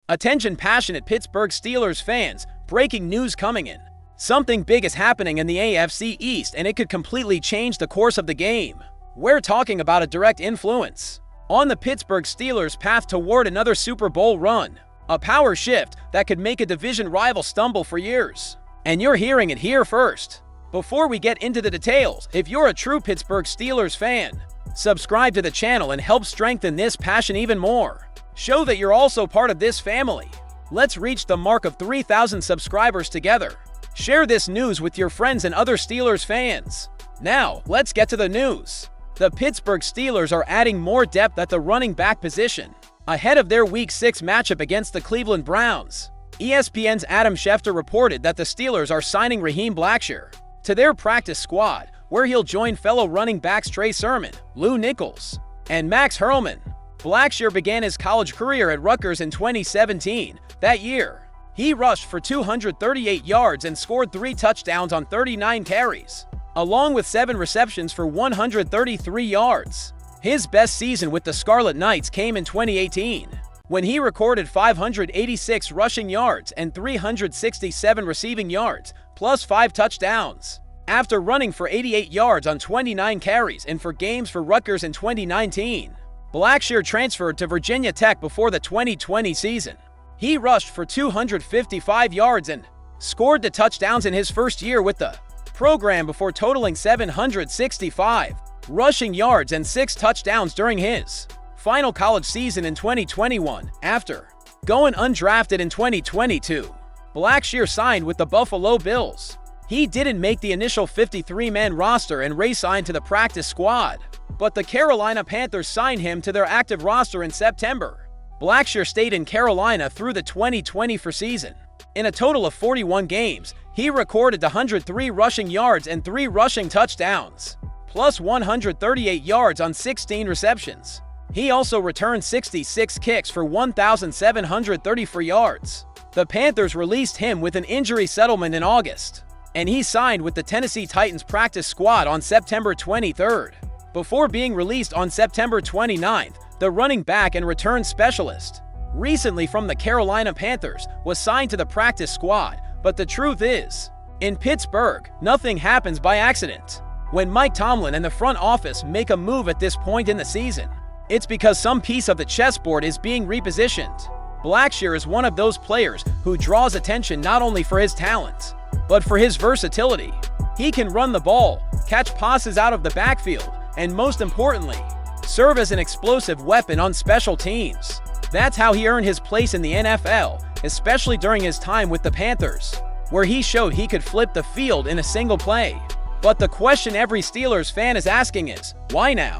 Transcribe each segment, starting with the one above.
Attention passionate Pittsburgh Steelers fans, breaking news coming in. Something big is happening in the AFC East and it could completely change the course of the game. We're talking about a direct influence on the Pittsburgh Steelers' path toward another Super Bowl run. A power shift that could make a division rival stumble for years. And you're hearing it here first. Before we get into the details, if you're a true Pittsburgh Steelers fan, subscribe to the channel and help strengthen this passion even more. Show that you're also part of this family. Let's reach the mark of 3,000 subscribers together. Share this news with your friends and other Steelers fans. Now, let's get to the news. The Pittsburgh Steelers are adding more depth at the running back position ahead of their Week 6 matchup against the Cleveland Browns. ESPN's Adam Schefter reported that the Steelers are signing Raheem Blackshear to their practice squad, where he'll join fellow running backs Trey Sermon, Lou Nichols, and Max Hurlman. Blackshear began his college career at Rutgers in 2017. That year, he rushed for 238 yards and scored 3 touchdowns on 39 carries, along with 7 receptions for 133 yards. His best season with the Scarlet Knights came in 2018, when he recorded 586 rushing yards and 367 receiving yards, plus 5 touchdowns, after running for 88 yards on 29 carries and for games for Rutgers in 2019. Blackshear transferred to Virginia Tech before the 2020 season. He rushed for 255 yards and scored the touchdowns in his first year with the program before totaling 765 rushing yards and 6 touchdowns during his final college season in 2021. After going undrafted in 2022, Blackshear signed with the Buffalo Bills. He didn't make the initial 53-man roster and re-signed to the practice squad, but the Carolina Panthers signed him to their active roster in September. Blackshear stayed in Carolina through the 2024 season. In a total of 41 games, he recorded 103 rushing yards and 3 rushing touchdowns, plus 138 yards on 16 receptions. He also returned 66 kicks for 1,734 yards. The Panthers released him with an injury settlement in August, and he signed with the Tennessee Titans practice squad on September 23rd. Before being released on September 29th, the running back and return specialist, recently from the Carolina Panthers, was signed to the practice squad. But the truth is, in Pittsburgh, nothing happens by accident. When Mike Tomlin and the front office make a move at this point in the season, it's because some piece of the chessboard is being repositioned. Blackshear is one of those players who draws attention not only for his talent, but for his versatility. He can run the ball, catch passes out of the backfield, and most importantly, serve as an explosive weapon on special teams. That's how he earned his place in the NFL, especially during his time with the Panthers, where he showed he could flip the field in a single play. But the question every Steelers fan is asking is, why now?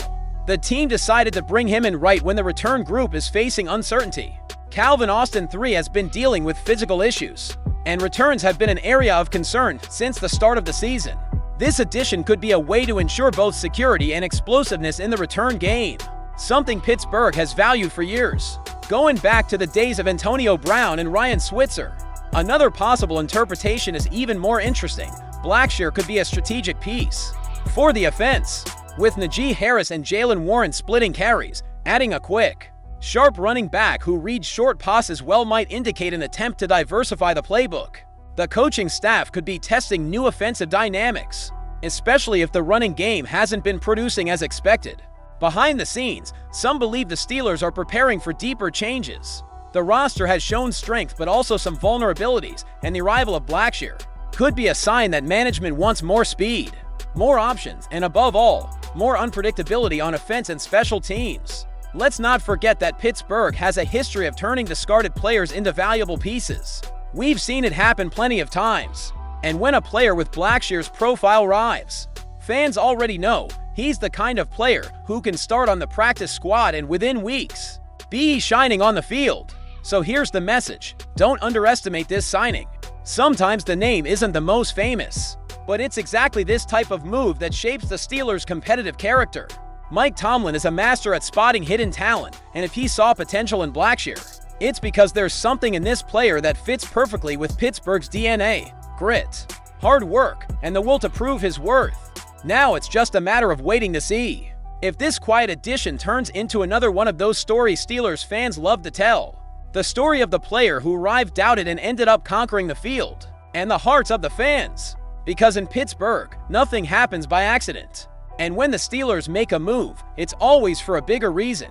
The team decided to bring him in right when the return group is facing uncertainty. Calvin Austin III has been dealing with physical issues, and returns have been an area of concern since the start of the season. This addition could be a way to ensure both security and explosiveness in the return game, something Pittsburgh has valued for years, going back to the days of Antonio Brown and Ryan Switzer. Another possible interpretation is even more interesting. Blackshear could be a strategic piece for the offense, with Najee Harris and Jalen Warren splitting carries. Adding a quick, sharp running back who reads short passes well might indicate an attempt to diversify the playbook. The coaching staff could be testing new offensive dynamics, especially if the running game hasn't been producing as expected. Behind the scenes, some believe the Steelers are preparing for deeper changes. The roster has shown strength but also some vulnerabilities, and the arrival of Blackshear could be a sign that management wants more speed, more options, and above all, more unpredictability on offense and special teams. Let's not forget that Pittsburgh has a history of turning discarded players into valuable pieces. We've seen it happen plenty of times. And when a player with Blackshear's profile arrives, fans already know he's the kind of player who can start on the practice squad and within weeks be shining on the field. So here's the message: don't underestimate this signing. Sometimes the name isn't the most famous, but it's exactly this type of move that shapes the Steelers' competitive character. Mike Tomlin is a master at spotting hidden talent, and if he saw potential in Blackshear, it's because there's something in this player that fits perfectly with Pittsburgh's DNA: grit, hard work, and the will to prove his worth. Now it's just a matter of waiting to see if this quiet addition turns into another one of those stories Steelers fans love to tell. The story of the player who arrived doubted and ended up conquering the field, and the hearts of the fans. Because in Pittsburgh, nothing happens by accident. And when the Steelers make a move, it's always for a bigger reason.